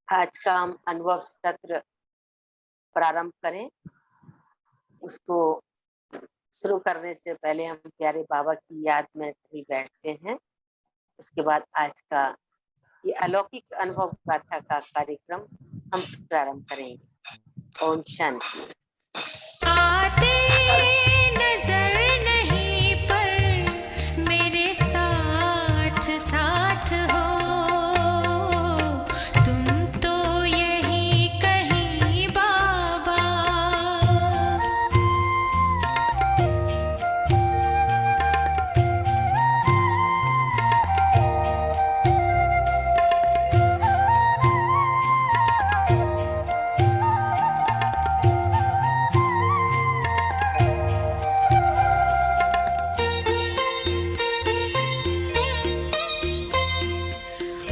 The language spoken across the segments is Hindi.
आज का हम अनुभव सत्र प्रारंभ करें। उसको शुरू करने से पहले हम प्यारे बाबा की याद में सभी बैठते हैं। उसके बाद आज का ये अलौकिक अनुभव गाथा का कार्यक्रम हम प्रारंभ करेंगे। ओम शांति। आते नजर नहीं पर मेरे साथ साथ हो, तुम तो यही कहीं बाबा।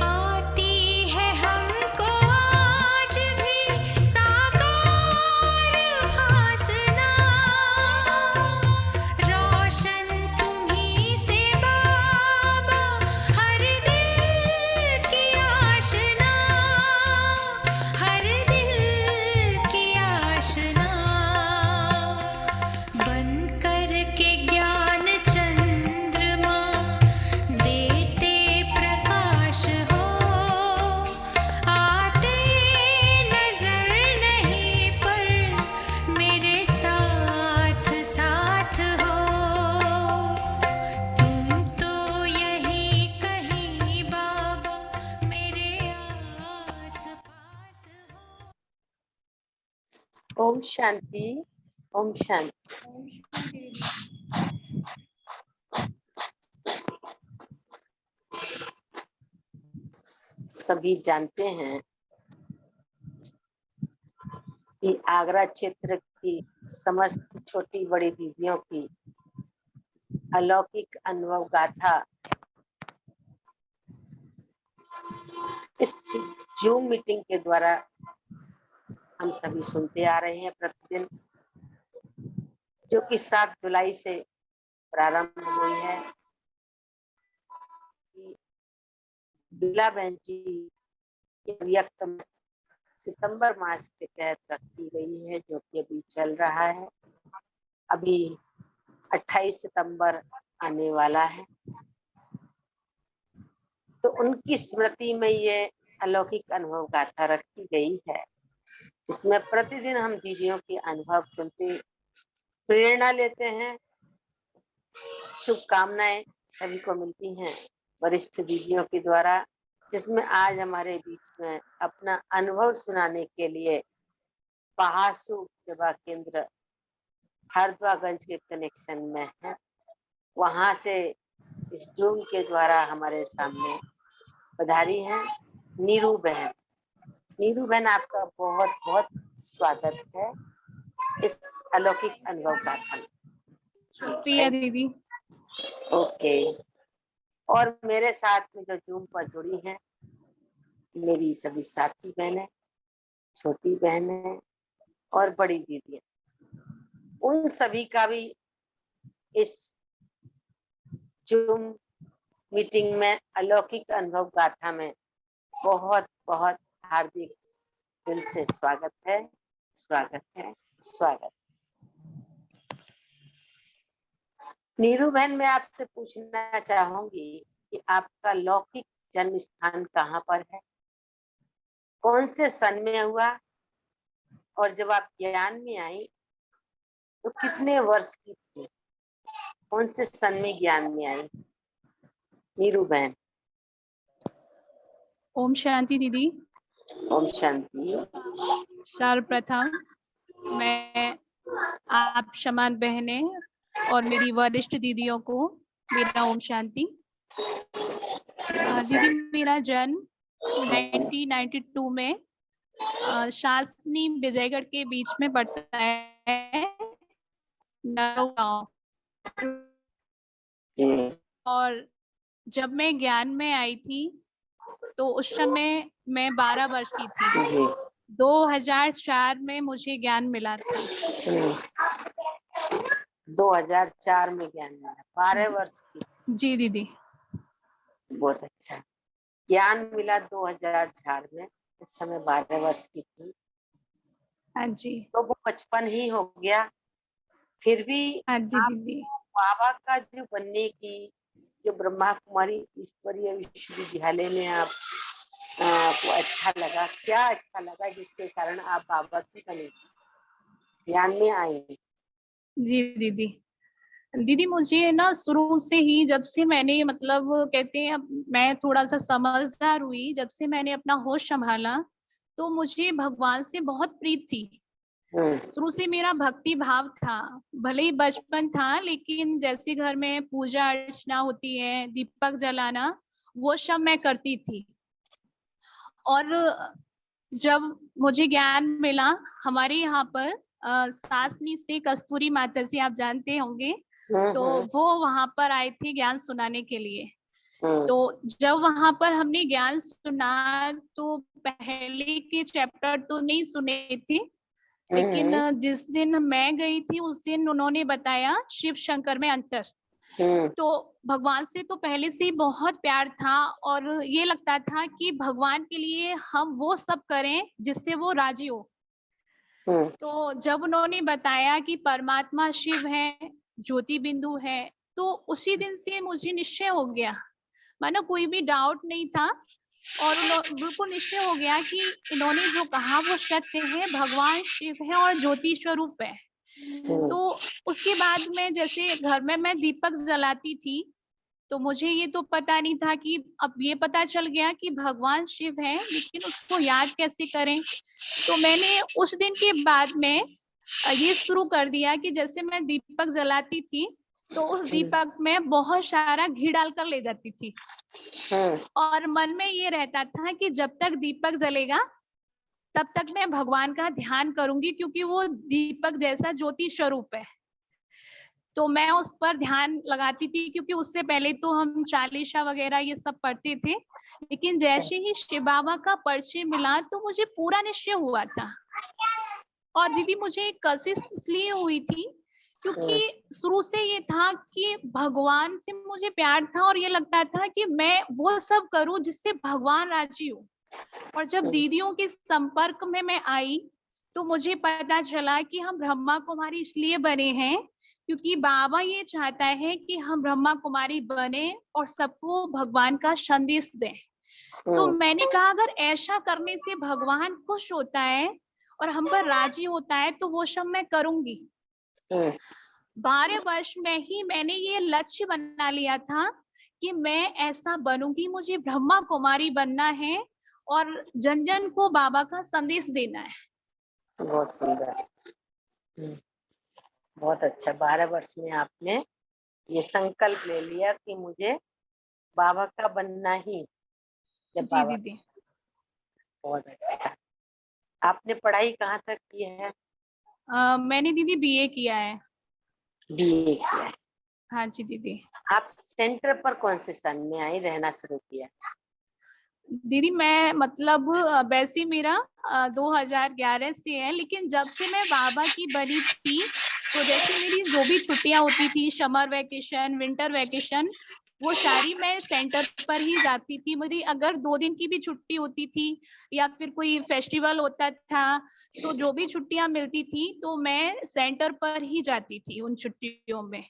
आती है हमको आज भी साकार भासना, रोशन तुम्ही से बाबा हर दिल की आशना, हर दिल की आशना। बन करके ज्ञान चंद्रमा देते प्रकाश हो, आते नजर नहीं पर मेरे साथ साथ हो, तुम तो यही कहीं बाबा मेरे आस पास हो। ओम शांति। ओम शांति। सभी जानते हैं कि आगरा क्षेत्र की समस्त छोटी बड़ी दीदियों की अलौकिक अनुभव गाथा इस जूम मीटिंग के द्वारा हम सभी सुनते आ रहे हैं प्रतिदिन, जो कि 7 जुलाई से प्रारंभ हुई है। बिला बहन जी व्यक्त सितंबर मास के तहत रखी गई है, जो कि अभी चल रहा है। अभी 28 सितंबर आने वाला है, तो उनकी स्मृति में ये अलौकिक अनुभव गाथा रखी गई है। इसमें प्रतिदिन हम दीदियों के अनुभव सुनते प्रेरणा लेते हैं। शुभकामनाएं सभी को मिलती हैं वरिष्ठ दीदियों के द्वारा, जिसमें आज हमारे बीच में अपना अनुभव सुनाने के लिए पहासु सेवा केंद्र हरद्वागंज के कनेक्शन में है। वहां से इस जूम के द्वारा हमारे सामने पधारी हैं नीरू बहन। नीरू बहन, आपका बहुत बहुत स्वागत है इस अलौकिक अनुभव गाथा में। शुक्रिया दीदी। ओके। और मेरे साथ में जो जूम पर जुड़ी हैं मेरी सभी साथी बहनें, छोटी बहनें और बड़ी दीदियां, उन सभी का भी इस जूम मीटिंग में अलौकिक अनुभव गाथा में बहुत बहुत हार्दिक दिल से स्वागत है, स्वागत है, स्वागत। नीरू बहन, मैं आपसे पूछना चाहूंगी कि आपका लौकिक जन्म स्थान कहाँ पर है, कौन से सन में हुआ, और जब आप ज्ञान में आई तो कितने वर्ष की थी, कौन से सन में ज्ञान में आई? नीरू बहन। ओम शांति दीदी। ओम शांति। सर्वप्रथम मैं आप शमान बहने और मेरी वरिष्ठ दीदियों को मेरा ओम शांति। दीदी, मेरा जन्म 1992 में शासनी विजयगढ़ के बीच में पड़ता है, गाँव। और जब मैं ज्ञान में आई थी तो उस समय मैं 12 वर्ष की थी। 2004 में मुझे ज्ञान मिला था। 2004 में ज्ञान मिला, 12 वर्ष की। जी दीदी। बहुत अच्छा। ज्ञान मिला 2004 में, उस समय 12 वर्ष की थी, हाँ जी। तो वो बचपन ही हो गया। फिर भी हाँ जी आप दीदी। बाबा का जो बनने की, जो ब्रह्मा कुमारी ईश्वरीय विश्वविद्यालय में आप आपको अच्छा लगा, क्या अच्छा लगा जिसके कारण आप बाबा की बने, ध्यान में आए? जी दीदी। दीदी मुझे ना शुरू से ही, जब से मैंने मतलब कहते हैं अब मैं थोड़ा-सा समझदार हुई, जब से मैंने अपना होश संभाला, तो मुझे भगवान से बहुत प्रीत थी। हम्म, शुरू से मेरा भक्ति भाव था, भले ही बचपन था, लेकिन जैसे घर में पूजा अर्चना होती है, दीपक जलाना, वो सब मैं करती थी। और जब मुझे ज्ञान मिला, हमारे यहाँ पर सासनी से कस्तूरी माता जी आप जानते होंगे, तो हम्म, वो वहाँ पर आए थे ज्ञान सुनाने के लिए। हम्म, तो जब वहाँ पर हमने ज्ञान सुना, तो पहले के चैप्टर तो नहीं सुने थे, लेकिन हम्म, जिस दिन मैं गई थी उस दिन उन्होंने बताया शिव शंकर में अंतर। हम्म, तो भगवान से तो पहले से ही बहुत प्यार था, और ये लगता था कि भगवान के लिए हम वो सब करें जिससे वो राजी हो। हम्म, तो जब उन्होंने बताया कि परमात्मा शिव है, ज्योति बिंदु है, तो उसी दिन से मुझे निश्चय हो गया, मानो कोई भी डाउट नहीं था। और बिल्कुल निश्चय हो गया कि इन्होंने जो कहा वो सत्य है, भगवान शिव है और ज्योति स्वरूप है। हम्म, तो उसके बाद में जैसे घर में मैं दीपक जलाती थी, तो मुझे ये तो पता नहीं था कि अब ये पता चल गया कि भगवान शिव है, लेकिन उसको याद कैसे करें। तो मैंने उस दिन के बाद में ये शुरू कर दिया कि जैसे मैं दीपक जलाती थी, तो उस दीपक में बहुत सारा घी डालकर ले जाती थी, हम्म, और मन में ये रहता था कि जब तक दीपक जलेगा तब तक मैं भगवान का ध्यान करूंगी, क्योंकि वो दीपक जैसा ज्योति स्वरूप है। तो मैं उस पर ध्यान लगाती थी, क्योंकि उससे पहले तो हम चालीसा वगैरह ये सब पढ़ते थे, लेकिन जैसे ही शिव बाबा का परिचय मिला तो मुझे पूरा निश्चय हुआ था। और दीदी मुझे कशिश इसलिए हुई थी, क्योंकि शुरू से ये था कि भगवान से मुझे प्यार था, और ये लगता था कि मैं वो सब करूं जिससे भगवान राजी हो। और जब दीदियों के संपर्क में मैं आई, तो मुझे पता चला कि हम ब्रह्मा कुमारी इसलिए बने हैं क्योंकि बाबा ये चाहता है कि हम ब्रह्मा कुमारी बने और सबको भगवान का संदेश दें। तो हम्म, मैंने कहा अगर ऐसा करने से भगवान खुश होता है और हम पर राजी होता है तो वो सब मैं करूंगी। हम्म, 12 वर्ष में ही मैंने ये लक्ष्य बना लिया था कि मैं ऐसा बनूंगी, मुझे ब्रह्मा कुमारी बनना है और जन जन को बाबा का संदेश देना है। बहुत सुंदर। हम्म, बहुत अच्छा। 12 वर्ष में आपने ये संकल्प ले लिया कि मुझे बाबा का बनना ही, जब जी बाबा। दीदी। बहुत अच्छा। आपने पढ़ाई कहाँ तक की है? मैंने दीदी बीए किया है। बीए किया है। हाँ जी दीदी। आप सेंटर पर कौन से सन में आई, रहना शुरू किया? दीदी मैं मतलब वैसे मेरा 2011 से है, लेकिन जब से मैं बाबा की बनी थी, तो जैसे मेरी जो भी छुट्टियां होती थी, समर वेकेशन, विंटर वेकेशन, वो सारी मैं सेंटर पर ही जाती थी। मेरी अगर 2 दिन की भी छुट्टी होती थी या फिर कोई फेस्टिवल होता था, तो जो भी छुट्टियां मिलती थी तो मैं सेंटर पर ही जाती थी उन छुट्टियों में।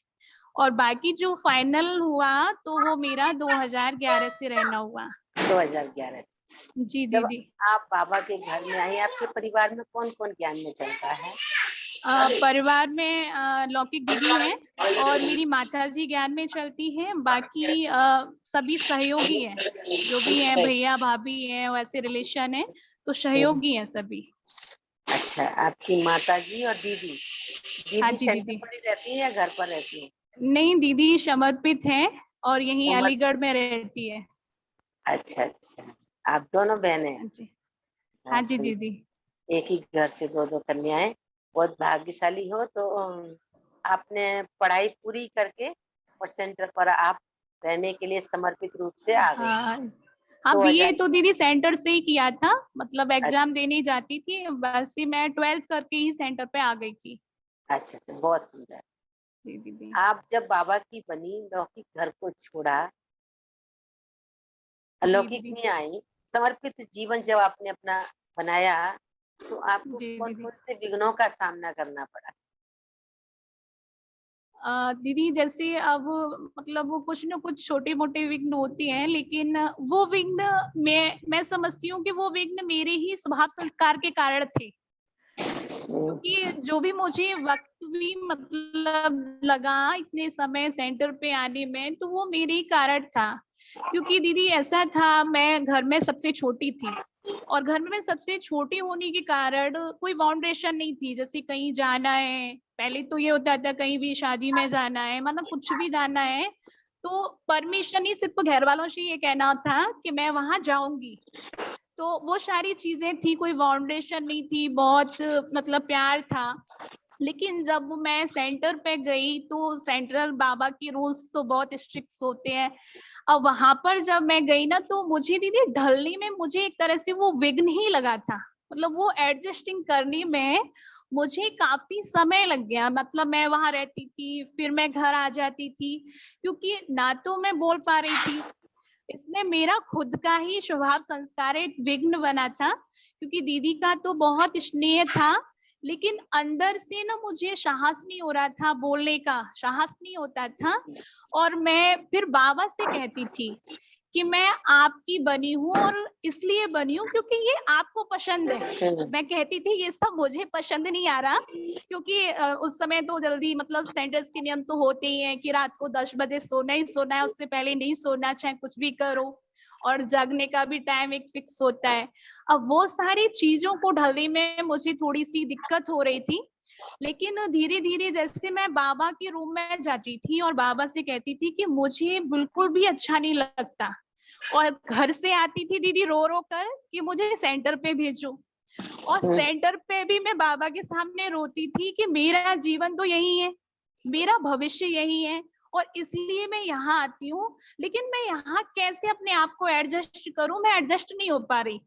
और बाकी जो फाइनल हुआ तो वो मेरा 2011 से रहना हुआ। 2011। जी जब दीदी। आप बाबा के घर में आई, आपके परिवार में कौन कौन ज्ञान में चलता है? परिवार में लौकिक दीदी हैं और मेरी माताजी ज्ञान में चलती हैं, बाकी सभी सहयोगी हैं, जो भी हैं भैया भाभी हैं, वैसे रिलेशन है, तो सहयोगी हैं सभी। अच्छा, आपकी माताजी और दीदी, हाँ दीदी जी सेंटर दीदी। पर ही रहती है या घर पर रहती है? नहीं दीदी समर्पित हैं और यहीं उमर। अलीगढ़ में रहती है। अच्छा अच्छा, आप दोनों बहनें? हाँ जी। हाँ, हाँ जी दीदी। एक ही घर से दो दो कन्याएं। बहुत भाग्यशाली हो। तो आपने पढ़ाई पूरी करके और सेंटर पर आप रहने के लिए समर्पित रूप से आ गई। हाँ हाँ, बीए 2000। तो दीदी सेंटर से ही किया था, मतलब अच्छा एग्जाम देने जाती थी, बस ही मैं 12th करके ही सेंटर पे आ गई थी। अच्छा अच्छा, बहुत सुंदर। जी दीदी। आप जब बाबा की बनी, लौकिक घर को छोड़ा, जी अलौकिक दीदी। में आई, समर्पित जीवन जब आपने अपना बनाया, तो आपको जी कौन दीदी। कौन से विघ्नों का सामना करना पड़ा? दीदी जैसे अब मतलब वो कुछ ना कुछ छोटे-मोटे विघ्न होते हैं, लेकिन वो विघ्न मैं समझती हूँ कि वो विघ्न मेरे ही स्वभाव संस्कार के कारण थे। क्योंकि जो भी मुझे वक़्त भी मतलब लगा इतने समय सेंटर पे आने में, तो वो मेरे ही कारण था। क्योंकि दीदी ऐसा था, मैं घर में सबसे छोटी थी और घर में सबसे छोटी होने के कारण कोई बाउंडेशन नहीं थी। जैसे कहीं जाना है, पहले तो ये होता था कहीं भी शादी में जाना है, मतलब कुछ भी जाना है, तो परमिशन ही सिर्फ़ घरवालों से ये कहना था कि मैं वहाँ जाऊँगी। तो वो सारी चीज़ें थी, कोई बाउंडेशन नहीं थी, बहुत मतलब प्यार था। लेकिन जब मैं सेंटर पे गई तो सेंट्रल बाबा के रूल्स तो बहुत स्ट्रिक्ट होते हैं। अब वहाँ पर जब मैं गई ना, तो मुझे दीदी ढलने में मुझे एक तरह से वो विघ्न ही लगा था। मतलब वो एडजस्टिंग करने में मुझे काफ़ी समय लग गया। मतलब मैं वहाँ रहती थी, फिर मैं घर आ जाती थी, क्योंकि ना तो मैं बोल पा रही थी, इसमें मेरा खुद का ही स्वभाव संस्कार एक विघ्न बना था, क्योंकि दीदी का तो बहुत स्नेह था, लेकिन अंदर से ना मुझे साहस नहीं हो रहा था, बोलने का साहस नहीं होता था। और मैं फिर बाबा से कहती थी कि मैं आपकी बनी हूँ और इसलिए बनी हूँ क्योंकि ये आपको पसंद है। मैं कहती थी ये सब मुझे पसंद नहीं आ रहा, क्योंकि उस समय तो जल्दी मतलब सेंटर्स के नियम तो होते ही हैं कि रात को 10 बजे सोना ही सोना है, उससे पहले नहीं सोना, चाहे कुछ भी करो, और जगने का भी टाइम एक फिक्स होता है। अब वो सारी चीजों को ढलने में मुझे थोड़ी-सी दिक्कत हो रही थी। लेकिन धीरे-धीरे जैसे मैं बाबा के रूम में जाती थी और बाबा से कहती थी कि मुझे बिल्कुल भी अच्छा नहीं लगता, और घर से आती थी दीदी रो-रो कर कि मुझे सेंटर पे भेजो। और सेंटर पे भी मैं बाबा के सामने रोती थी कि मेरा जीवन तो यही है, मेरा भविष्य यही है और इसलिए मैं यहाँ आती हूँ, लेकिन मैं यहाँ कैसे अपने आप को एडजस्ट करूँ, मैं एडजस्ट नहीं हो पा रही।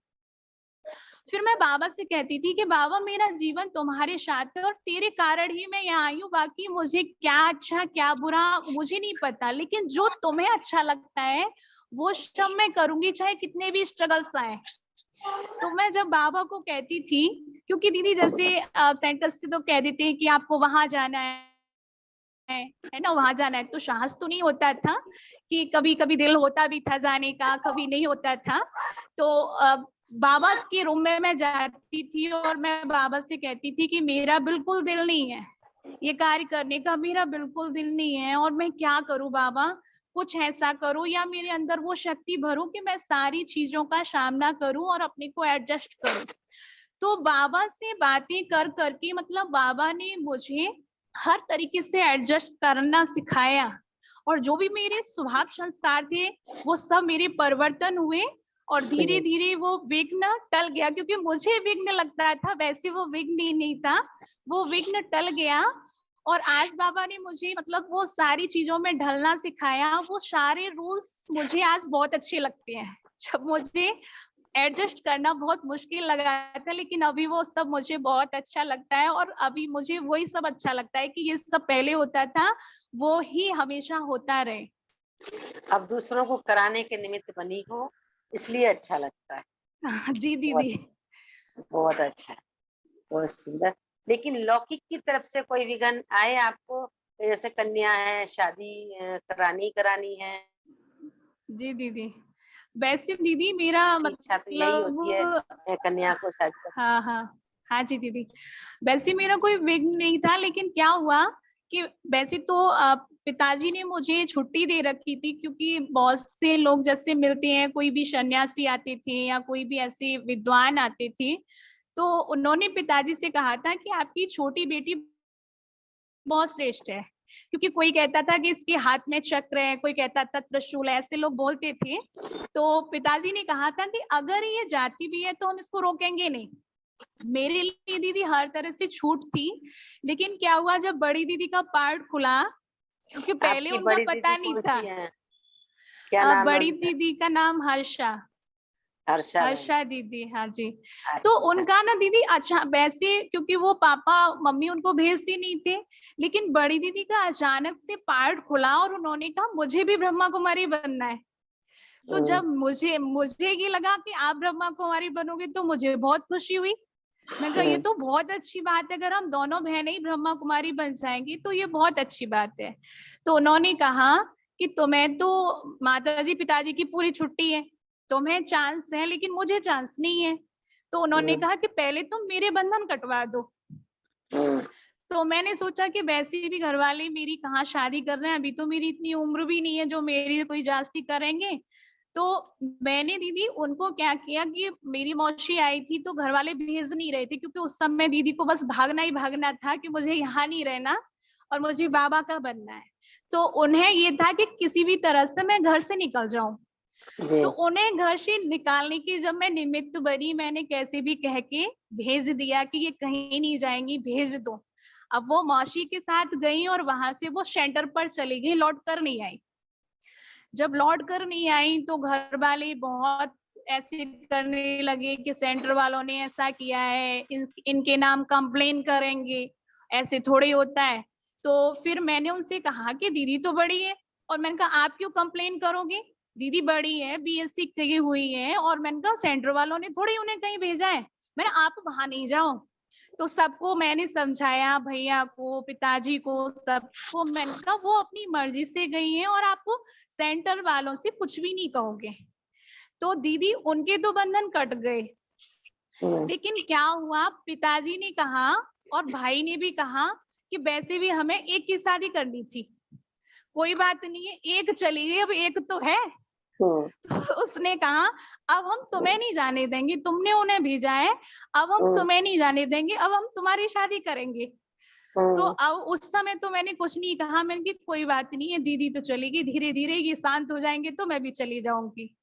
फिर मैं बाबा से कहती थी कि बाबा मेरा जीवन तुम्हारे साथ है और तेरे कारण ही मैं यहाँ आई हूँ, बाकी मुझे क्या अच्छा क्या बुरा मुझे नहीं पता, लेकिन जो तुम्हें अच्छा लगता है वो सब मैं करूंगी, चाहे कितने भी स्ट्रगल्स आए। तो मैं जब बाबा को कहती थी, क्योंकि दीदी जैसे सेंटर से तो कह देते हैं कि आपको वहां जाना है ना, वहां जाना है, तो साहस तो नहीं होता था, कि कभी कभी दिल होता भी था जाने का, कभी नहीं होता था। तो बाबा के रूम में मैं जाती थी और मैं बाबा से कहती थी कि मेरा बिल्कुल दिल नहीं है, ये कार्य करने का मेरा बिल्कुल दिल नहीं है, और मैं क्या करूं बाबा, कुछ ऐसा करो या मेरे अंदर वो शक्ति भरो कि मैं सारी चीजों का सामना करूं और अपने को एडजस्ट करूं। तो बाबा से बातें कर करके मतलब बाबा ने मुझे हर तरीके से एडजस्ट करना सिखाया, और जो भी मेरे स्वभाव संस्कार थे वो सब मेरे परिवर्तन हुए, और धीरे धीरे वो विघ्न टल गया, क्योंकि मुझे विघ्न लगता था, वैसे वो विघ्न ही नहीं था, वो विघ्न टल गया। और आज बाबा ने मुझे मतलब वो सारी चीजों में ढलना सिखाया, वो सारे रूल्स मुझे आज बहुत अच्छे लगते हैं। जब मुझे एडजस्ट करना बहुत मुश्किल लगा था, लेकिन अभी वो सब मुझे बहुत अच्छा लगता है, और अभी मुझे वही सब अच्छा लगता है कि ये सब पहले होता था, वो ही हमेशा होता रहे। अब दूसरों को कराने के निमित्त बनी हो, इसलिए अच्छा लगता है। जी बहुत दीदी। बहुत अच्छा है, बहुत सुंदर। लेकिन लौकिक की तरफ से कोई विघ्न आए आपको? जैसे कन्या है, शादी करानी करानी है, जी दीदी, वैसे दीदी मेरा की इच्छा तो यही होती है मतलब कन्या को शादी कर। हाँ हाँ, हाँ जी दीदी, वैसे मेरा कोई विघ्न नहीं था, लेकिन क्या हुआ कि वैसे तो पिताजी ने मुझे छुट्टी दे रखी थी, क्योंकि बहुत से लोग जैसे मिलते हैं, कोई भी सन्यासी आते थे या कोई भी ऐसे विद्वान आते थे, तो उन्होंने पिताजी से कहा था कि आपकी छोटी बेटी बहुत श्रेष्ठ है, क्योंकि कोई कहता था कि इसके हाथ में चक्र है, कोई कहता था त्रिशूल है, ऐसे लोग बोलते थे। तो पिताजी ने कहा था कि अगर ये जाती भी है तो हम इसको रोकेंगे नहीं। मेरे लिए दीदी हर तरह से छूट थी, लेकिन क्या हुआ जब बड़ी दीदी का पार्ट खुला, क्योंकि पहले आपकी उनका बड़ी दीदी पता नहीं कौन था। सी है? क्या नाम है बड़ी उनका? दीदी का नाम हर्षा। हर्षा बहन। हर्षा दीदी, हाँ जी। तो अच्छा। उनका ना दीदी अच्छा वैसे, क्योंकि वो पापा मम्मी उनको भेजती नहीं थे, लेकिन बड़ी दीदी का अचानक से पार्ट खुला और उन्होंने कहा मुझे भी ब्रह्मा कुमारी बनना है। तो जब मुझे मुझे ये लगा कि आप ब्रह्मा कुमारी बनोगे तो मुझे बहुत खुशी हुई। मैं कहा ये तो बहुत अच्छी बात है, अगर हम दोनों बहनें ही ब्रह्मा कुमारी बन जाएंगी तो ये बहुत अच्छी बात है। तो उन्होंने कहा कि तुम्हें तो माताजी पिताजी की पूरी छुट्टी है, तुम्हें चांस है लेकिन मुझे चांस नहीं है। तो उन्होंने कहा कि पहले तुम मेरे बंधन कटवा दो। तो मैंने सोचा कि वैसे भी घर वाले मेरी कहाँ शादी कर रहे हैं, अभी तो मेरी इतनी उम्र भी नहीं है जो मेरी कोई जास्ती करेंगे। तो मैंने दीदी उनको क्या किया कि मेरी मौसी आई थी तो घर वाले भेज नहीं रहे थे, क्योंकि उस समय दीदी को बस भागना ही भागना था कि मुझे यहाँ नहीं रहना और मुझे बाबा का बनना है। तो उन्हें ये था कि किसी भी तरह से मैं घर से निकल जाऊं। तो उन्हें घर से निकालने की जब मैं निमित्त बनी, मैंने कैसे भी कह के भेज दिया कि ये कहीं नहीं जाएंगी, भेज दो। अब वो मौसी के साथ गई और वहां से वो सेंटर पर चली गई, लौट कर नहीं आई। जब लौट कर नहीं आई तो घर वाले बहुत ऐसे करने लगे कि सेंटर वालों ने ऐसा किया है, इनके नाम कंप्लेन करेंगे, ऐसे थोड़ी होता है। तो फिर मैंने उनसे कहा कि दीदी तो बड़ी है, और मैंने कहा आप क्यों कंप्लेन करोगे, दीदी बड़ी है, बीएससी की हुई है, और मैंने कहा सेंटर वालों ने थोड़ी उन्हें कहीं भेजा है, मैंने आप वहां नहीं जाओ। तो सबको मैंने समझाया, भैया को, पिताजी को, सबको मैंने कहा वो अपनी मर्जी से गई है और आपको सेंटर वालों से कुछ भी नहीं कहोगे। तो दीदी उनके तो बंधन कट गए। लेकिन क्या हुआ, पिताजी ने कहा और भाई ने भी कहा कि वैसे भी हमें एक की शादी करनी थी, कोई बात नहीं है, एक चली गई, अब एक तो है। तो उसने कहा अब हम तुम्हें नहीं जाने देंगे, तुमने उन्हें भेजा है, अब हम तुम्हें नहीं जाने देंगे, अब हम तुम्हारी शादी करेंगे। तो अब उस समय तो मैंने कुछ नहीं कहा, मैंने कि कोई बात नहीं है, दीदी तो चलेगी, धीरे धीरे ये शांत हो जाएंगे तो मैं भी चली जाऊंगी।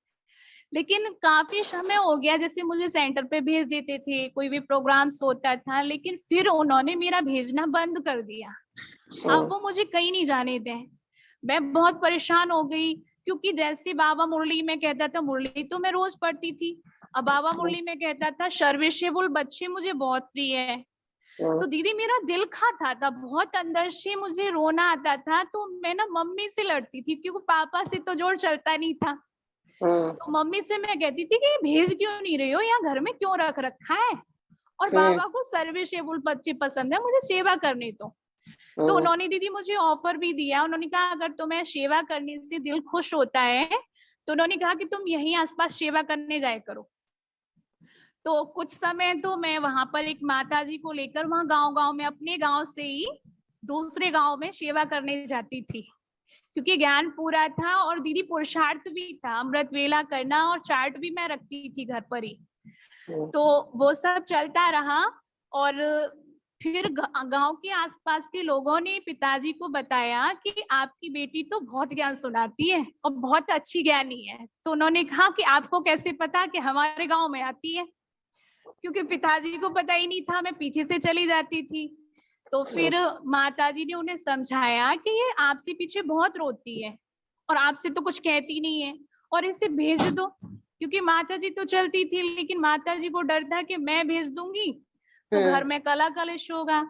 लेकिन काफी समय हो गया, जैसे मुझे सेंटर पे भेज देते थे, कोई भी प्रोग्राम्स होता था, लेकिन फिर उन्होंने मेरा भेजना बंद कर दिया। अब वो मुझे कहीं नहीं जाने दें। मैं बहुत परेशान हो गई, क्योंकि जैसे बाबा मुरली में कहता था, मुरली तो मैं रोज पढ़ती थी, अब बाबा मुरली में कहता था सर्विसेबल बच्चे मुझे बहुत प्रिय है। तो दीदी मेरा दिल खाता था, बहुत अंदर से मुझे रोना आता था। तो मैं ना मम्मी से लड़ती थी, क्योंकि पापा से तो जोड़ चलता नहीं था। तो मम्मी से मैं कहती थी कि भेज क्यों नहीं रही हो, यहाँ घर में क्यों रख रखा है, और बाबा को सर्विसेबल बच्चे पसंद है, मुझे सेवा करने दो। तो उन्होंने दीदी मुझे ऑफर भी दिया, उन्होंने कहा अगर तुम्हें सेवा करने से दिल खुश होता है तो उन्होंने कहा कि तुम यहीं आसपास सेवा करने जाया करो। तो कुछ समय तो मैं वहां पर एक माताजी को लेकर वहां गांव में, अपने गांव से ही दूसरे गांव में सेवा करने जाती थी, क्योंकि ज्ञान पूरा था और दीदी पुरुषार्थ भी था, अमृत वेला करना, और चार्ट भी मैं रखती थी घर पर ही। तो वो सब चलता रहा। और फिर गांव के आसपास के लोगों ने पिताजी को बताया कि आपकी बेटी तो बहुत ज्ञान सुनाती है और बहुत अच्छी ज्ञानी है। तो उन्होंने कहा कि आपको कैसे पता कि हमारे गांव में आती है, क्योंकि पिताजी को पता ही नहीं था, मैं पीछे से चली जाती थी। तो फिर माताजी ने उन्हें समझाया कि ये आपसे पीछे बहुत रोती है और आपसे तो कुछ कहती नहीं है, और इसे भेज दो। क्योंकि माताजी तो चलती थी, लेकिन माताजी को डर था कि मैं भेज दूंगी तो घर में कला कलेश होगा।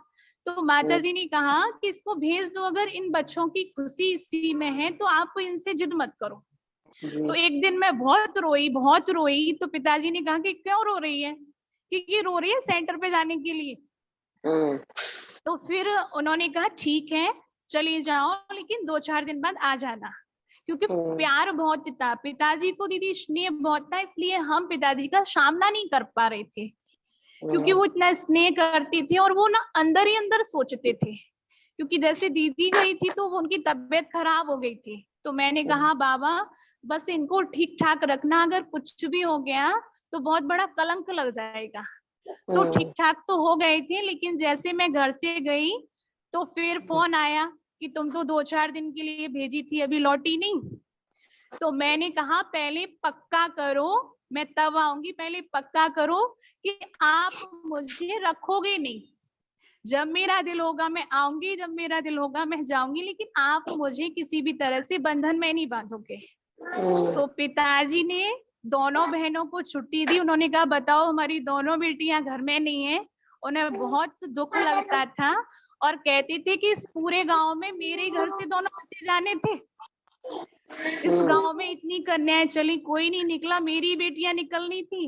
तो माताजी ने कहा कि इसको भेज दो, अगर इन बच्चों की खुशी इसी में है तो आप इनसे जिद मत करो। तो एक दिन मैं बहुत रोई। तो पिताजी ने कहा कि क्यों रो रही है, क्योंकि रो रही है सेंटर पे जाने के लिए। तो फिर उन्होंने कहा ठीक है चली जाओ, लेकिन 2-4 दिन बाद आ जाना, क्योंकि प्यार बहुत था पिताजी को, दीदी स्नेह बहुत था, इसलिए हम पिताजी का सामना नहीं कर पा रहे थे, क्योंकि वो इतना स्नेह करती थी और वो ना अंदर ही अंदर सोचते थे। क्योंकि जैसे दीदी गई थी तो उनकी तबीयत खराब हो गई थी, तो मैंने कहा बाबा बस इनको ठीक ठाक रखना, अगर कुछ भी हो गया तो बहुत बड़ा कलंक लग जाएगा। तो ठीक ठाक तो हो गए थे, लेकिन जैसे मैं घर से गई तो फिर फोन आया कि तुम तो 2-4 दिन के लिए भेजी थी, अभी लौटी नहीं। तो मैंने कहा पहले पक्का करो, मैं तब आऊंगी, पहले पक्का करो कि आप मुझे रखोगे नहीं। जब मेरा दिल होगा मैं आऊंगी, जब मेरा दिल होगा मैं जाऊंगी, लेकिन आप मुझे किसी भी तरह से बंधन में नहीं बांधोगे। तो पिताजी ने दोनों बहनों को छुट्टी दी। उन्होंने कहा बताओ हमारी दोनों बेटियां घर में नहीं है। उन्हें बहुत दुख लगता था और कहते थे कि इस पूरे गांव में मेरे घर से दोनों बच्चे जाने थे। इस गांव में इतनी कन्याएं चली, कोई नहीं निकला, मेरी बेटियां निकलनी थी।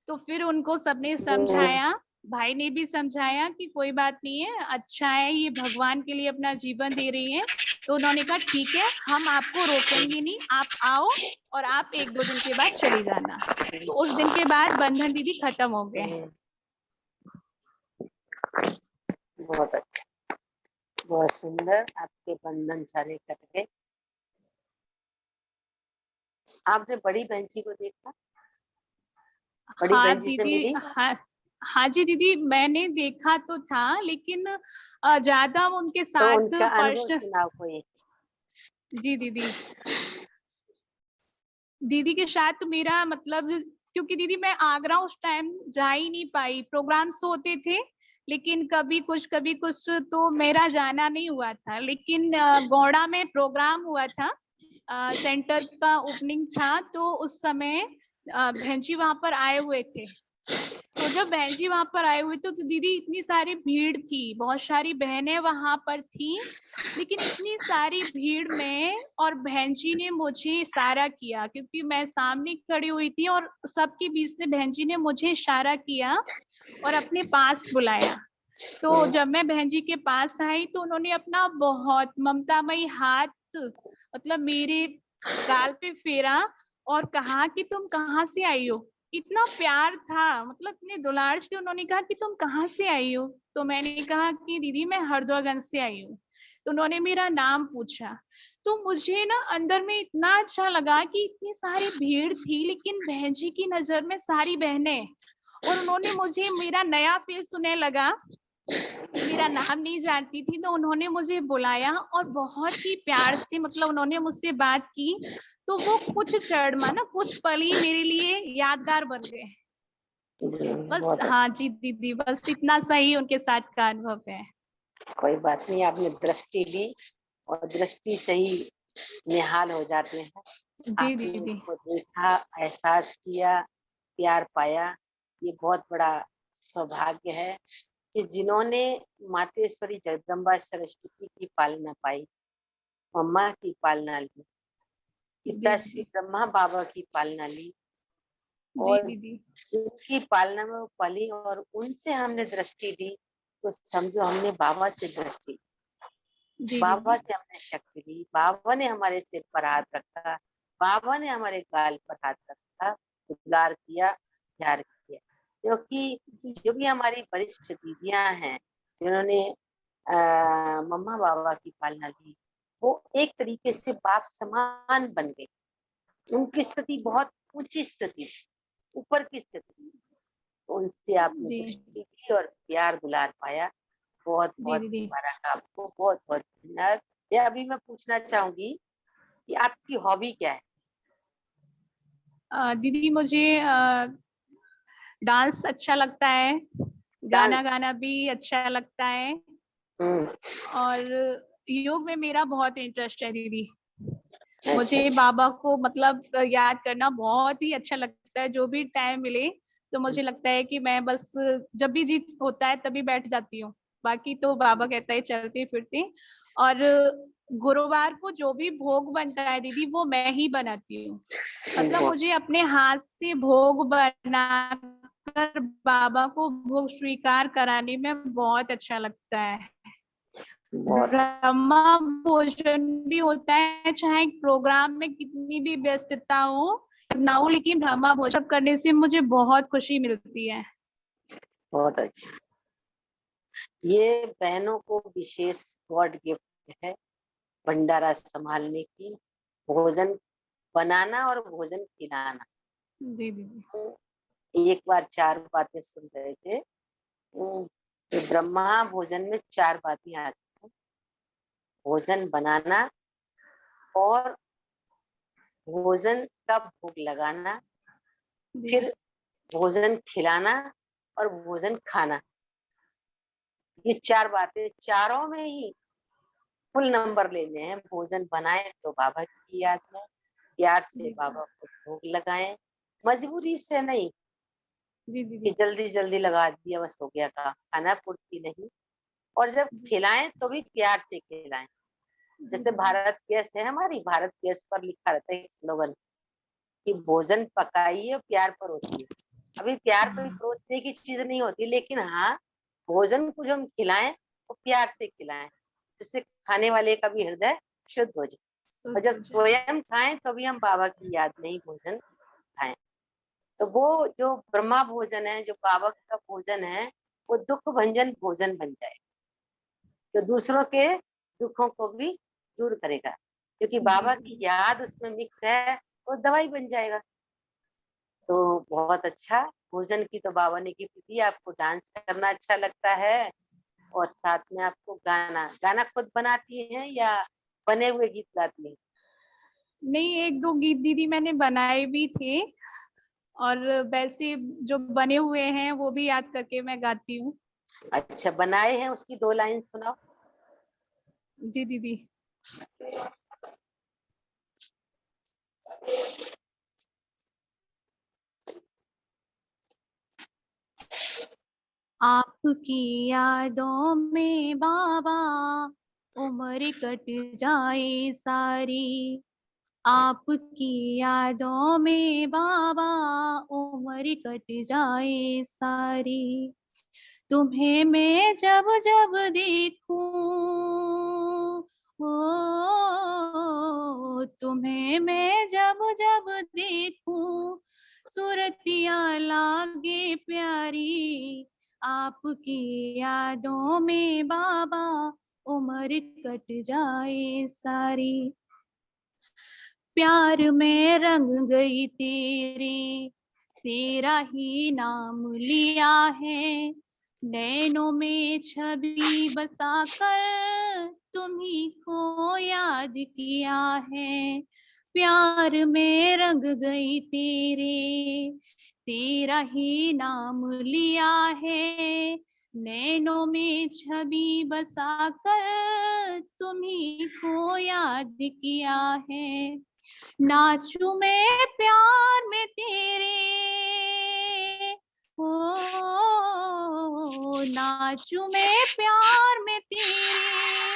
तो फिर उनको सबने समझाया, भाई ने भी समझाया कि कोई बात नहीं है, अच्छा है, ये भगवान के लिए अपना जीवन दे रही है। तो उन्होंने कहा ठीक है, हम आपको रोकेंगे नहीं, आप आओ और आप 1-2 दिन के बाद चली जाना। तो उस दिन के बाद बंधन दीदी खत्म हो गए। बहुत अच्छा, बहुत सुंदर, आपके बंधन सारे कट गए। आपने बड़ी बहन जी को देखा? बड़ी हाँ बहन जी से दीदी, मिली? हाँ हाँ जी दीदी, मैंने देखा तो था, लेकिन ज्यादा उनके तो साथ उनका अनुभव पर्सन। सुनाओ कोई। जी दीदी, दीदी के साथ मेरा मतलब, क्योंकि दीदी मैं आगरा उस टाइम जा ही नहीं पाई, प्रोग्राम्स होते थे, लेकिन कभी कुछ तो मेरा जाना नहीं हुआ था। लेकिन गौड़ा में प्रोग्राम हुआ था, सेंटर का ओपनिंग था, तो उस समय बहन जी वहां पर आए हुए थे। तो जब बहन जी वहां पर आए हुए थे, तो दीदी इतनी सारी भीड़ थी, बहुत सारी बहनें वहां पर थी, लेकिन इतनी सारी भीड़ में और बहन जी ने मुझे इशारा किया, क्योंकि मैं सामने खड़ी हुई थी और सबके बीच में बहन जी ने मुझे इशारा किया और अपने पास बुलाया। तो जब मैं बहन जी के पास आई, तो उन्होंने अपना बहुत ममतामयी हाथ मतलब मेरे गाल पे फेरा और कहा कि तुम कहाँ से आई हो। इतना प्यार था, मतलब इतने दुलार से उन्होंने कहा कि तुम कहाँ से आई हो। तो मैंने कहा कि दीदी मैं हरदोईगंज से आई हूँ। तो उन्होंने मेरा नाम पूछा। तो मुझे ना अंदर में इतना अच्छा लगा कि इतनी सारी भीड़ थी, लेकिन बहन जी की नजर में सारी बहनें, और उन्होंने मुझे, मेरा नया फेस उन्हें लगा, मेरा नाम नहीं जानती थी, तो उन्होंने मुझे बुलाया और बहुत ही प्यार से मतलब उन्होंने मुझसे बात की। तो वो कुछ क्षण माना कुछ पल ही मेरे लिए यादगार बन गए। जी, बस बहुत हाँ जी दीदी, बस इतना सही उनके साथ का अनुभव है। अच्छा। कोई बात नहीं, आपने दृष्टि ली और दृष्टि से ही निहाल हो जाते हैं। जी आपने दीदी। उनको देखा, एहसास किया, प्यार पाया, ये बहुत बड़ा सौभाग्य है कि जिन्होंने मातेश्वरी जगदम्बा सरस्वती की पालना पाई, मम्मा की पालना ली, जी पिता श्री दीदी। ब्रह्मा बाबा की पालना ली, जी और दीदी। जिनकी पालना में वो पली और उनसे हमने दृष्टि दी, तो समझो हमने बाबा से दृष्टि ली, जी बाबा दीदी। से हमने शक्ति ली, बाबा ने हमारे सिर पर हाथ रखा, बाबा ने हमारे गाल पर हाथ रखा, दुलार किया, प्यार किया। क्योंकि जी जो भी हमारी वरिष्ठ दीदियां हैं, जिन्होंने मम्मा बाबा की पालना ली, वो एक तरीके से बाप समान बन गए। उनकी स्थिति बहुत ऊंची स्थिति थी, ऊपर की स्थिति थी। उनसे आपने जी दृष्टि ली और प्यार दुलार पाया। बहुत जी बहुत दीदी। मुबारक आपको, बहुत बहुत धन्यवाद। या अभी मैं पूछना चाहूंगी कि आपकी हॉबी क्या है? दीदी मुझे डांस अच्छा लगता है, गाना डांस? गाना भी अच्छा लगता है, हम्म। और योग में मेरा बहुत इंटरेस्ट है दीदी। अच्छा मुझे अच्छा। बाबा को मतलब याद करना बहुत ही अच्छा लगता है, जो भी टाइम मिले तो मुझे लगता है कि मैं बस जब भी जी होता है तभी बैठ जाती हूँ, बाकी तो बाबा कहता है चलते फिरते। और गुरुवार को जो भी भोग बनता है दीदी वो मैं ही बनाती हूँ, मतलब बहुत मुझे अपने हाथ से भोग बना कर बाबा को भोग स्वीकार कराने में बहुत अच्छा लगता है। बहुत ब्रह्मा भोजन भी होता है, चाहे प्रोग्राम में कितनी भी व्यस्तता हो ना हो, लेकिन ब्रह्मा भोजन करने से मुझे बहुत खुशी मिलती है। बहुत अच्छा। ये बहनों को विशेष गॉड गिफ्ट है, भंडारा संभालने की, भोजन बनाना और भोजन खिलाना। जी दीदी। तो एक बार चार बातें सुन रहे थे। तो ब्रह्मा भोजन में चार बातें आती हैं: भोजन बनाना, और भोजन का भोग लगाना, जी फिर भोजन खिलाना, और भोजन खाना। ये चार बातें, चारों में ही फुल नंबर लेने हैं। भोजन बनाए तो बाबा की याद में, प्यार से जी बाबा को भोग लगाएं, मजबूरी से नहीं जी कि दीदी। जल्दी जल्दी लगा दिया बस हो गया काम, खाना पूर्ति नहीं। और जब खिलाएं तो भी प्यार से खिलाएं, जैसे भारत गैस है हमारी, भारत गैस पर लिखा रहता है एक स्लोगन कि भोजन पकाइए और प्यार परोसिए। अभी प्यार कोई परोसने की चीज नहीं होती, लेकिन हाँ, भोजन को जो हम खिलाएं वो प्यार से खिलाएं, जिससे खाने वाले का भी हृदय शुद्ध हो जाए। और जब स्वयं खाएं तभी हम बाबा की याद में ही भोजन खाएं। तो वो जो ब्रह्मा भोजन है, जो बाबा का भोजन है, वो दुख भंजन भोजन बन जाए, जो दूसरों के दुखों को भी दूर करेगा, क्योंकि बाबा की याद उसमें मिक्स है, वो दवाई बन जाएगा। तो बहुत अच्छा भोजन की तो बाबा ने गिफ्ट दी। आपको डांस करना अच्छा लगता है और साथ में आपको गाना गाना खुद बनाती हैं या बने हुए गीत गाती हैं? नहीं, एक दो गीत दीदी मैंने बनाए भी थे, और वैसे जो बने हुए हैं वो भी याद करके मैं गाती हूँ। अच्छा, बनाए हैं, उसकी 2 लाइन सुनाओ। जी दीदी। आपकी यादों में बाबा उम्र कट जाए सारी, आपकी यादों में बाबा उम्र कट जाए सारी, तुम्हें मैं जब जब देखूं, ओ तुम्हें मैं जब जब देखूं, सूरतिया लागे प्यारी, आपकी यादों में बाबा उम्र कट जाए सारी, प्यार में रंग गई तेरी, तेरा ही नाम लिया है, नैनों में छवि बसाकर तुम्ही को याद किया है, प्यार में रंग गई तेरे, तेरा ही नाम लिया है, नैनों में छवि बसाकर तुम्ही को याद किया है, नाचूं मैं प्यार में तेरे, ओ नाचूं मैं प्यार में तेरे,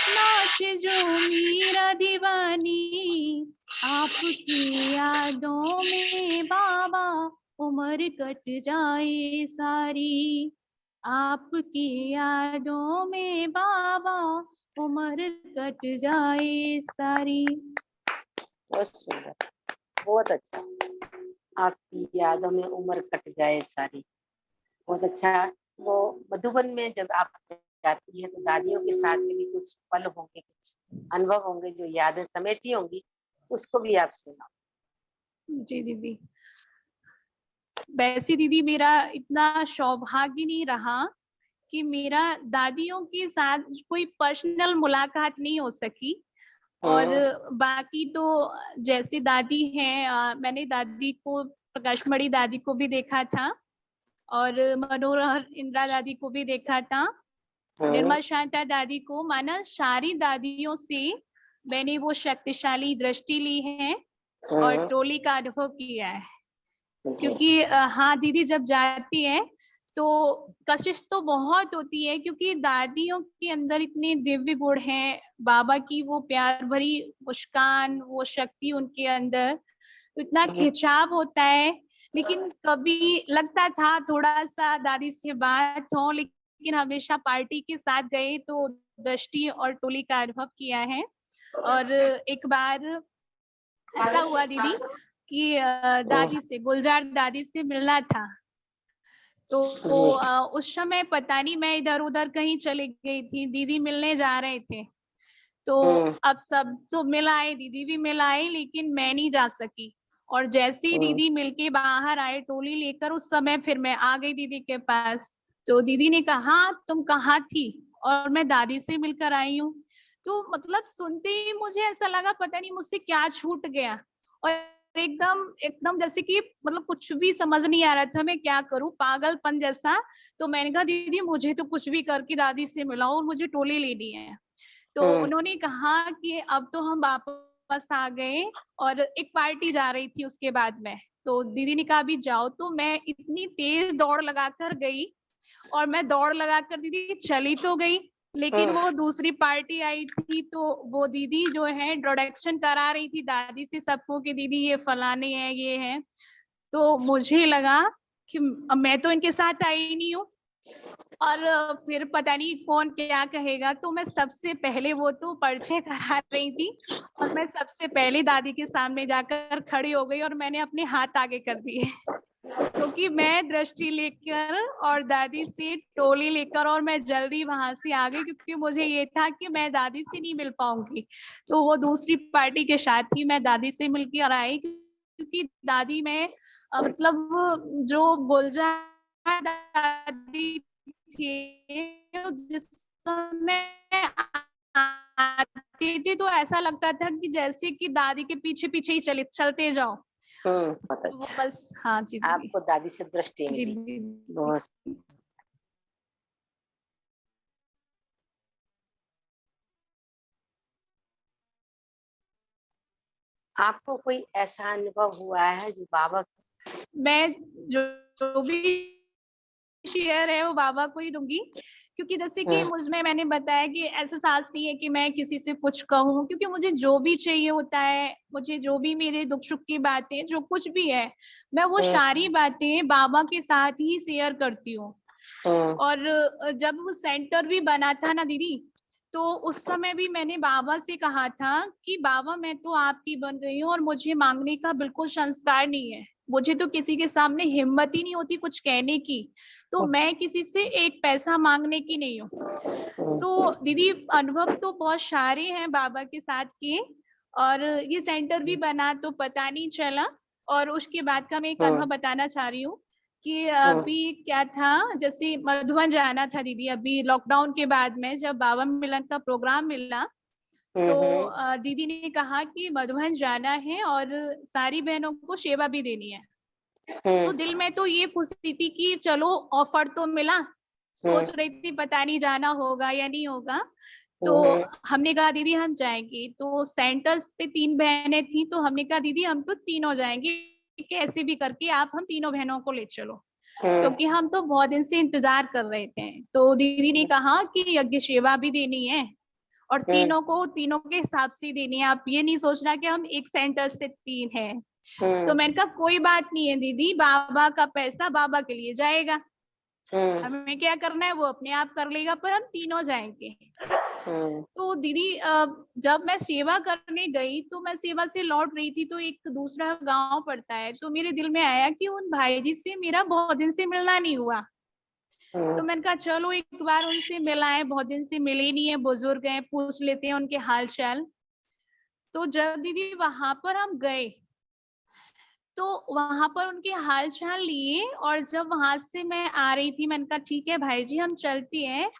नाच जो मीरा दीवानी, आपकी यादों में बाबा उम्र कट जाए सारी, आपकी यादों में बाबा उम्र कट जाए सारी। बहुत सुंदर, बहुत अच्छा। आपकी यादों में उम्र कट जाए सारी, बहुत अच्छा। वो मधुबन में जब आप जाती है तो दादियों के साथ में भी कुछ पल होंगे, कुछ अनुभव होंगे, जो यादें समेटी होंगी, उसको भी आप सुनाओ। जी दीदी। वैसे दीदी मेरा इतना सौभाग्य नहीं रहा कि मेरा दादियों के साथ कोई पर्सनल मुलाकात नहीं हो सकी, और बाकी तो जैसे दादी हैं, मैंने दादी को, प्रकाशमणि दादी को भी देखा था, और मनोहर इंदिरा दादी को भी देखा था, निर्मल शांता दादी को, माना सारी दादियों से मैंने वो शक्तिशाली दृष्टि ली है और टोली का अनुभव किया है। क्योंकि हाँ दीदी, जब जाती है तो कशिश तो बहुत होती है, क्योंकि दादियों के अंदर इतने दिव्य गुण हैं, बाबा की वो प्यार भरी मुस्कान, वो शक्ति उनके अंदर, तो इतना खिंचाव होता है। लेकिन कभी लगता था थोड़ा सा दादी से बात हो, लेकिन हमेशा पार्टी के साथ गए तो दृष्टि और टोली का अनुभव किया है। और एक बार ऐसा हुआ दीदी कि दादी से, गुलजार दादी से मिलना था, तो उस समय पता नहीं मैं इधर उधर कहीं चली गई थी, दीदी मिलने जा रहे थे, तो अब सब तो मिल आए, दीदी भी मिल आए, लेकिन मैं नहीं जा सकी। और जैसे ही दीदी मिलके बाहर आए टोली लेकर, उस समय फिर मैं आ गई दीदी के पास, तो दीदी ने कहा तुम कहाँ थी, और मैं दादी से मिलकर आई हूँ। तो मतलब सुनते ही मुझे ऐसा लगा पता नहीं मुझसे क्या छूट गया, और एकदम एकदम जैसे कि मतलब कुछ भी समझ नहीं आ रहा था मैं क्या करूं, पागलपन जैसा। तो मैंने कहा दीदी मुझे तो कुछ भी करके दादी से मिलाओ और मुझे टोली लेनी है। तो उन्होंने कहा कि अब तो हम वापस आ गए, और एक पार्टी जा रही थी उसके बाद में, तो दीदी ने कहा अभी जाओ। तो मैं इतनी तेज दौड़ लगाकर गई, और मैं दौड़ लगाकर दीदी चली तो गई, लेकिन वो दूसरी पार्टी आई थी, तो वो दीदी जो है इंट्रोडक्शन करा रही थी दादी से सबको कि दीदी ये फलाने हैं, ये है। तो मुझे लगा कि मैं तो इनके साथ आई नहीं हूँ, और फिर पता नहीं कौन क्या कहेगा, तो मैं सबसे पहले, वो तो परिचय करा रही थी, और मैं सबसे पहले दादी के सामने जाकर खड़ी हो गई और मैंने अपने हाथ आगे कर दिए, क्योंकि मैं दृष्टि लेकर और दादी से टोली लेकर और मैं जल्दी वहां से आ गई, क्योंकि मुझे ये था कि मैं दादी से नहीं मिल पाऊंगी। तो वो दूसरी पार्टी के साथ ही मैं दादी से मिलकर और आई, क्योंकि दादी में मतलब जो गुलजार दादी थी, जिस समय आती थी तो ऐसा लगता था कि जैसे कि दादी के पीछे पीछे ही चलते जाओ। बहुत वो अच्छा। बस, हाँ जी दीदी। आपको दादी से दृष्टि जी मिली। दीदी। बहुत। आपको कोई ऐसा अनुभव हुआ है जो बाबा मैं जो भी शेयर है वो बाबा को ही दूंगी, क्योंकि जैसे कि मुझ में मैंने बताया कि ऐसा साहस नहीं है कि मैं किसी से कुछ कहूँ, क्योंकि मुझे जो भी चाहिए होता है, मुझे जो भी मेरे दुख सुख की बातें जो कुछ भी है, मैं वो सारी बातें बाबा के साथ ही शेयर करती हूँ। और जब वो सेंटर भी बना था ना दीदी, तो उस समय भी मैंने बाबा से कहा था कि बाबा मैं तो आपकी बन गई हूँ और मुझे मांगने का बिल्कुल संस्कार नहीं है, मुझे तो किसी के सामने हिम्मत ही नहीं होती कुछ कहने की, तो मैं किसी से एक पैसा मांगने की नहीं हूँ। तो दीदी अनुभव तो बहुत सारे हैं बाबा के साथ किए, और ये सेंटर भी बना तो पता नहीं चला। और उसके बाद का मैं एक अनुभव बताना चाह रही हूँ कि अभी क्या था, जैसे मधुबन जाना था दीदी, अभी लॉकडाउन के बाद में जब बाबा मिलन का प्रोग्राम मिला, तो दीदी ने कहा कि मधुबन जाना है और सारी बहनों को सेवा भी देनी है। तो दिल में तो ये खुशी थी कि चलो ऑफर तो मिला, सोच रही थी पता नहीं जाना होगा या नहीं होगा। तो हमने कहा दीदी हम जाएंगे, तो सेंटर्स पे 3 बहनें थी, तो हमने कहा दीदी हम तो तीनों जाएंगे, कैसे भी करके आप हम तीनों बहनों को ले चलो, क्योंकि हम तो बहुत दिन से इंतजार कर रहे थे। तो दीदी ने कहा कि यज्ञ सेवा भी देनी है और तीनों को तीनों के हिसाब से देनी है, आप ये नहीं सोचना कि हम एक सेंटर से 3 हैं। तो मैंने कहा कोई बात नहीं है दीदी, बाबा का पैसा बाबा के लिए जाएगा, हमें क्या करना है वो अपने आप कर लेगा, पर हम तीनों जाएंगे। तो दीदी जब मैं सेवा करने गई, तो मैं सेवा से लौट रही थी, तो एक दूसरा गांव पड़ता है, तो मेरे दिल में आया कि उन भाई जी से मेरा बहुत दिन से मिलना नहीं हुआ। तो मैंने कहा चलो एक बार उनसे मिलाएं, बहुत दिन से मिले नहीं है, बुजुर्ग हैं, पूछ लेते हैं उनके हाल चाल। तो जब दीदी वहां पर हम गए, तो वहां पर उनके हाल चाल लिए, और जब वहां से मैं आ रही थी, मैंने कहा ठीक है भाई जी हम चलती हैं।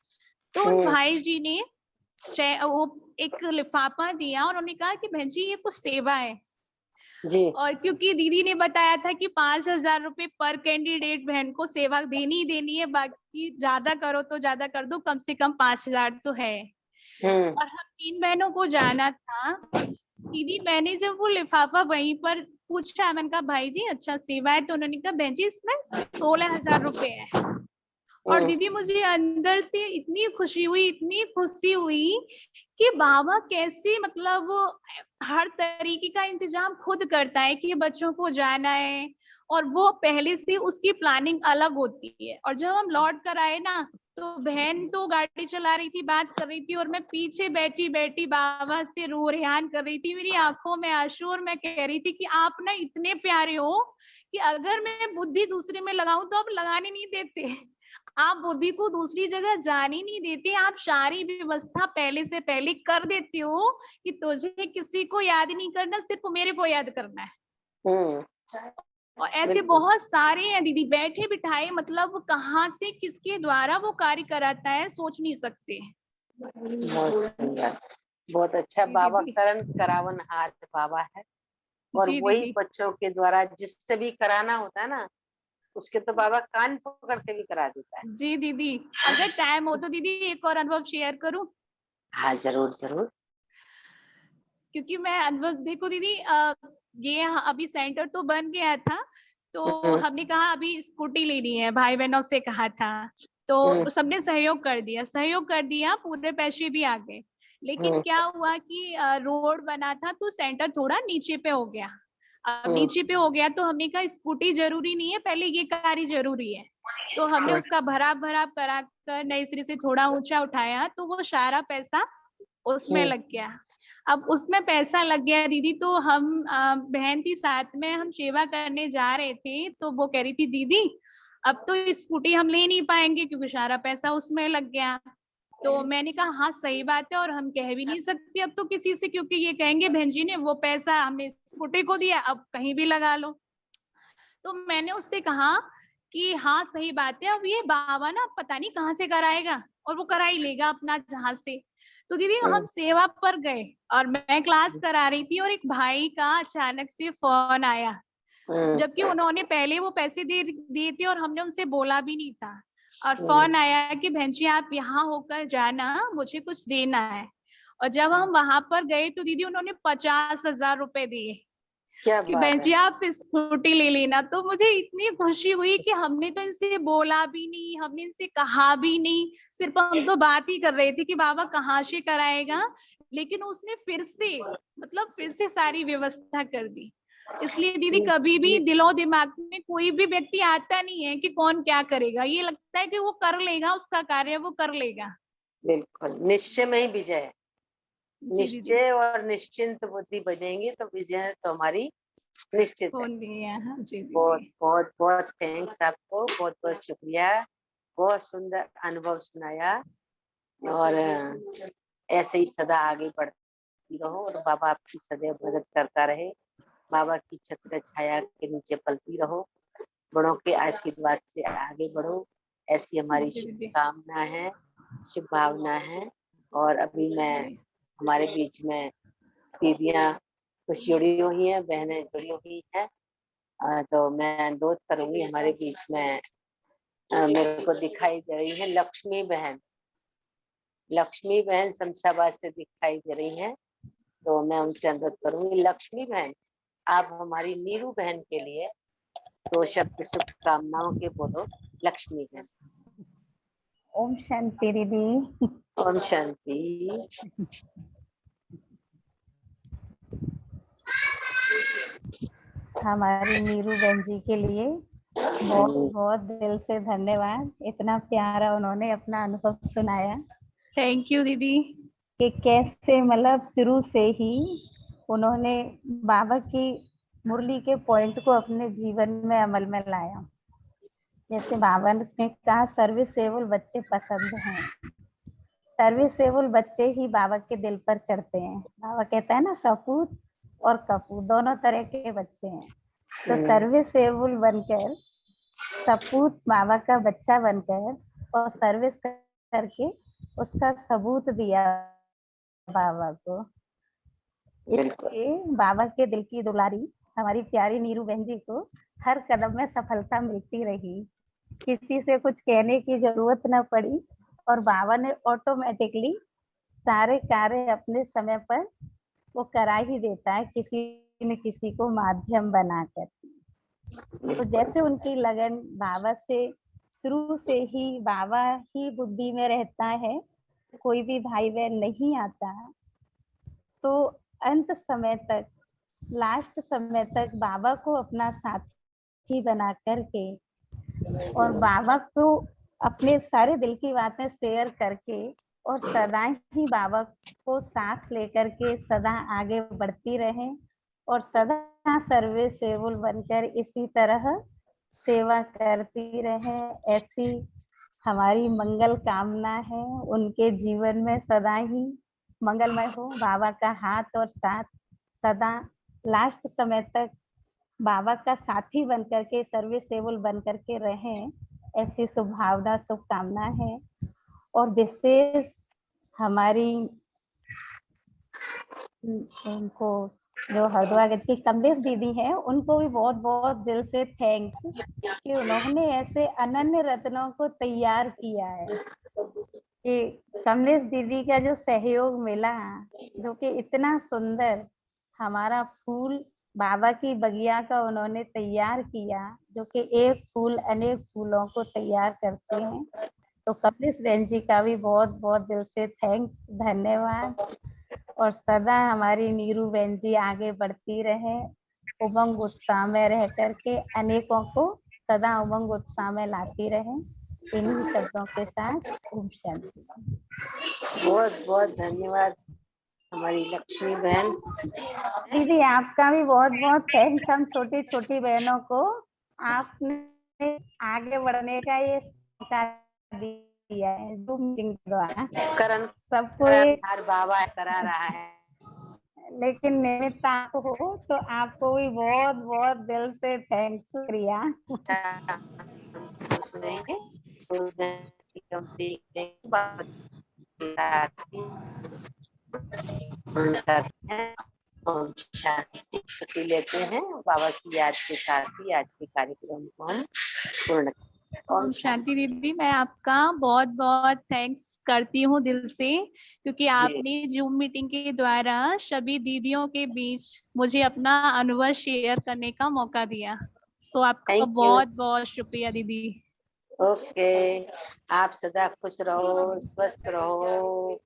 तो उन भाई जी ने वो एक लिफाफा दिया और उन्होंने कहा कि बहन जी ये कुछ सेवा है। जी। और क्योंकि दीदी ने बताया था कि 5,000 रुपए पर कैंडिडेट बहन को सेवा देनी ही देनी है, बाकी ज्यादा करो तो ज्यादा कर दो, कम से कम 5,000 तो है। और हम 3 बहनों को जाना था। दीदी मैंने जब वो लिफाफा वहीं पर पूछा, मैंने कहा भाई जी अच्छा सेवा है, तो उन्होंने कहा बहन जी इसमें 16,000 रुपए है। और दीदी मुझे अंदर से इतनी खुशी हुई, इतनी खुशी हुई कि बाबा कैसे मतलब वो हर तरीके का इंतजाम खुद करता है कि बच्चों को जाना है, और वो पहले से उसकी प्लानिंग अलग होती है। और जब हम लौट कर आए ना, तो बहन तो गाड़ी चला रही थी, बात कर रही थी, और मैं पीछे बैठी बैठी बाबा से रो रेहान कर रही थी, मेरी आंखों में आंसू, और मैं कह रही थी कि आप ना इतने प्यारे हो कि अगर मैं बुद्धि दूसरे में लगाऊं तो आप लगाने नहीं देते, आप बुद्धि को दूसरी जगह जाने नहीं देते, आप सारी व्यवस्था पहले से पहले कर देते हो कि तुझे किसी को याद नहीं करना, सिर्फ मेरे को याद करना है। और ऐसे बहुत सारे हैं दीदी, बैठे बिठाए, मतलब कहाँ से किसके द्वारा वो कार्य कराता है सोच नहीं सकते। बहुत सुंदर, बहुत अच्छा। जी बाबा दीदी। करण करावन हार बाबा है, और जी वही दीदी। बच्चों के द्वारा जिससे भी कराना होता है ना, उसके तो बाबा कान पकड़ के भी करा देता है। जी दीदी, अगर टाइम हो तो दीदी एक और अनुभव शेयर करूं, हाँ जरूर जरूर। क्योंकि मैं अनुभव देखो दीदी ये अभी सेंटर तो बन गया था, तो हमने कहा अभी स्कूटी लेनी है, भाई बहनों से कहा था। तो सबने सहयोग कर दिया, पूरे पैसे भी आ गए। लेकिन क्या हुआ कि रोड बना था तो सेंटर थोड़ा नीचे पे हो गया। अब नीचे पे हो गया तो हमने कहा स्कूटी जरूरी नहीं है, पहले ये कार ही जरूरी है। तो हमने उसका भराव करा कर नए सिरे से थोड़ा ऊंचा उठाया, तो वो सारा पैसा उसमें लग गया। अब उसमें पैसा लग गया दीदी, तो हम बहन थी साथ में, हम सेवा करने जा रहे थे, तो वो कह रही थी दीदी अब तो स्कूटी हम ले नहीं पाएंगे क्योंकि सारा पैसा उसमें लग गया। तो मैंने कहा हाँ सही बात है, और हम कह भी नहीं सकते अब तो किसी से, क्योंकि ये कहेंगे बहन जी ने वो पैसा हमने स्कूटी को दिया, अब कहीं भी लगा लो। तो मैंने उससे कहा कि हाँ सही बात है, अब ये बाबा ना पता नहीं कहाँ से कराएगा, और वो करा ही लेगा अपना जहाज से। तो दीदी हम सेवा पर गए और मैं क्लास करा रही थी, और एक भाई का अचानक से फोन आया, जबकि उन्होंने पहले वो पैसे दे दिए थे और हमने उनसे बोला भी नहीं था। और फोन आया कि बहन जी आप यहाँ होकर जाना, मुझे कुछ देना है। और जब हम वहां पर गए तो दीदी उन्होंने 50,000 रुपए दिए क्या कि बात बहन है। जी आप स्कूटी ले लेना। तो मुझे इतनी खुशी हुई कि हमने तो इनसे बोला भी नहीं, हमने इनसे कहा भी नहीं, सिर्फ हम तो बात ही कर रहे थे कि बाबा कहाँ से कराएगा, लेकिन उसने फिर से सारी व्यवस्था कर दी। इसलिए दीदी कभी भी दिलो दिमाग में कोई भी व्यक्ति आता नहीं है कि कौन क्या करेगा, ये लगता है कि वो कर लेगा, उसका कार्य वो कर लेगा। बिल्कुल, निश्चय में ही विजय है। जी दीदी। निश्चय और निश्चिंत बुद्धि बनेंगे तो विजय तो हमारी निश्चित है। फोन भी है, हाँ जी बहुत दीदी। बहुत बहुत थैंक्स आपको, बहुत बहुत शुक्रिया। बहुत सुंदर अनुभव सुनाया, और ऐसे ही सदा आगे बढ़ती रहो, और बाबा आपकी सदैव मदद करता रहे। बाबा की छत्र छाया के नीचे पलती रहो, बड़ों के आशीर्वाद से आगे बढ़ो, ऐसी हमारी जी दीदी। शुभकामना है, शुभ भावना है। और अभी मैं जी हमारे बीच में दीदियाँ कुछ जुड़ी हुई हैं, बहनें जुड़ी हुई हैं। तो मैं अनुरोध करूंगी, हमारे बीच में मेरे को दिखाई दे रही है लक्ष्मी बहन शमशाबाद से दिखाई दे रही हैं। तो मैं उनसे अनुरोध करूंगी, लक्ष्मी बहन आप हमारी नीरू बहन के लिए 2 शब्द शुभकामनाओं के बोलो। लक्ष्मी बहन। ओम शांति दीदी। ओम शांति। हमारी नीरू बहन जी के लिए बहुत बहुत दिल से धन्यवाद। इतना प्यारा उन्होंने अपना अनुभव सुनाया थैंक यू दीदी। कि कैसे मतलब शुरू से ही उन्होंने बाबा की मुरली के पॉइंट को अपने जीवन में अमल में लाया। जैसे बाबा ने कहा सर्विसेबल बच्चे पसंद हैं, सर्विसेबल बच्चे ही बाबा के दिल पर चढ़ते हैं। बाबा कहता है ना सपूत और कपूत दोनों तरह के बच्चे हैं। तो सर्विसेबल बनकर, सपूत बाबा का बच्चा बनकर और सर्विस करके उसका सबूत दिया बाबा को। इसलिए बाबा के दिल की दुलारी हमारी प्यारी नीरू बहन जी को हर कदम में सफलता मिलती रही, किसी से कुछ कहने की जरूरत न पड़ी, और बाबा ने ऑटोमेटिकली सारे कार्य अपने समय पर वो करा ही देता है, किसी न किसी को माध्यम बनाकर। तो जैसे उनकी लगन बाबा से शुरू से ही, बाबा ही बुद्धि में रहता है, कोई भी भाई बहन नहीं आता, तो अंत समय तक, लास्ट समय तक बाबा को अपना साथी बना करके और बाबा को अपने सारे दिल की बातें शेयर करके और सदा ही बाबा को साथ लेकर के सदा आगे बढ़ती रहे, और सदा सर्विसेबल बनकर इसी तरह सेवा करती रहे, ऐसी हमारी मंगल कामना है। उनके जीवन में सदा ही मंगलमय हो, बाबा का हाथ और साथ सदा लास्ट समय तक बाबा का साथी बनकर के, सर्विसेबल बनकर के रहें, ऐसी शुभभावना शुभकामना है। और विशेष हमारी उनको जो हरिद्वार की कमलेश दीदी हैं, उनको भी बहुत बहुत दिल से थैंक्स कि उन्होंने ऐसे अनन्य रत्नों को तैयार किया है। कि कमलेश दीदी का जो सहयोग मिला, जो कि इतना सुंदर हमारा फूल बाबा की बगिया का उन्होंने तैयार किया, जो कि एक फूल अनेक फूलों को तैयार करते हैं। तो कमलेश बहन जी का भी बहुत बहुत दिल से थैंक्स, धन्यवाद। और सदा हमारी नीरू बहन जी आगे बढ़ती रहे, उमंग उत्साह में रह करके अनेकों को सदा उमंग उत्साह में लाती रहे। इन्हीं शब्दों के साथ ओम शांति। बहुत बहुत धन्यवाद हमारी लक्ष्मी बहन। दीदी आपका भी बहुत बहुत थैंक्स, हम छोटी छोटी बहनों को आपने आगे बढ़ने का ये मौका दिया है जूम मीटिंग के द्वारा। करण सबको एक हर बाबा करा रहा है। लेकिन निमित्त आप हो तो आपको भी बहुत बहुत दिल से थैंक्स, शुक्रिया। सुनेंगे हम देखते हैं। ओम शांति। छुट्टी लेते हैं बाबा की याद के साथ ही आज के कार्यक्रम को हम पूर्ण करते हैं। ओम शांति दीदी, मैं आपका बहुत बहुत थैंक्स करती हूँ दिल से, क्योंकि आपने जूम मीटिंग के द्वारा सभी दीदियों के बीच मुझे अपना अनुभव शेयर करने का मौका दिया। सो आपका Thank you. बहुत बहुत शुक्रिया दीदी। ओके, आप सदा खुश रहो, स्वस्थ रहो।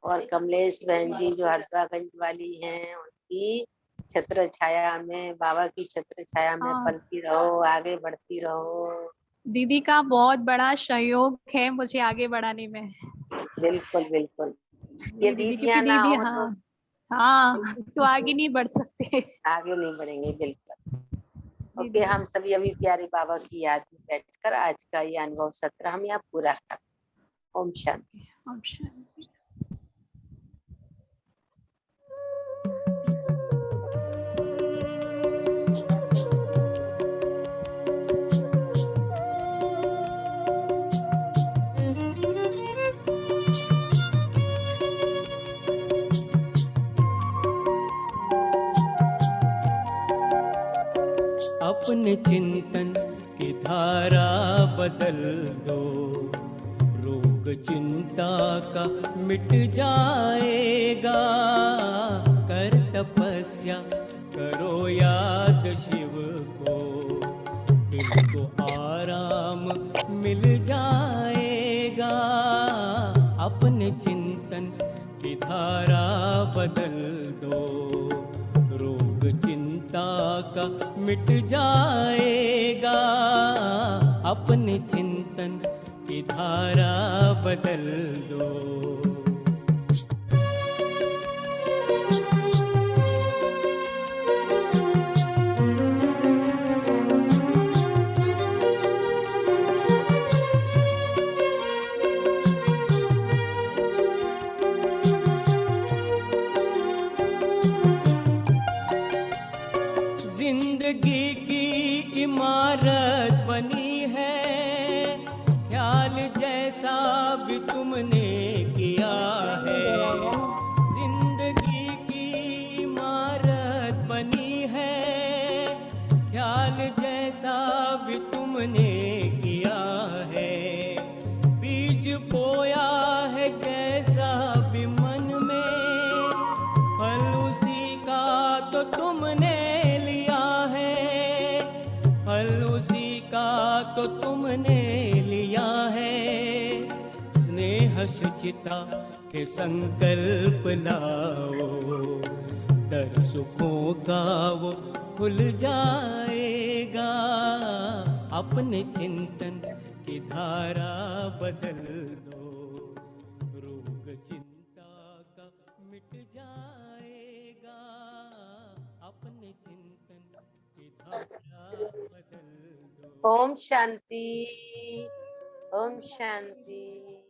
और कमलेश बहन जी जो हरदागंज वाली हैं, उनकी छत्र छाया में, बाबा की छत्र छाया में हाँ। पलती रहो, आगे बढ़ती रहो। दीदी का बहुत बड़ा सहयोग है मुझे आगे बढ़ाने में। बिल्कुल बिल्कुल। ये दीदी, दीदियां क्योंकि ना दीदी, हो हाँ हाँ, तो आगे नहीं बढ़ सकते। आगे नहीं बढ़ेंगे। बिल्कुल। जी ओके, दीदी। हम सभी अभी प्यारे बाबा की याद में बैठकर आज का ये अनुभव सत्र हम यहाँ पूरा करते हैं। ओम शांति। ओम शांति। अपने चिंतन की धारा बदल दो, रोग चिंता का मिट जाएगा। कर तपस्या करो याद शिव को, दिल को आराम मिल जाएगा। अपने चिंतन की धारा बदल दो, रोग चिंता का मिट जाएगा। अपने चिंतन की धारा बदल दो। जिंदगी की इमारत बनी है, ख्याल जैसा भी तुमने किया है। जिंदगी की इमारत बनी है, ख्याल जैसा भी तुमने किया है। बीज बोया है जैसा भी मन में, फल उसी का तो तुमने तो तुमने लिया है। स्नेह शुचिता के संकल्प लाओ, दर सुखों का वो खुल जाएगा। अपने चिंतन की धारा बदल दो, रोग चिंता का मिट जाएगा। अपने चिंतन की धारा बदल दो। ओम शांति। ओम शांति।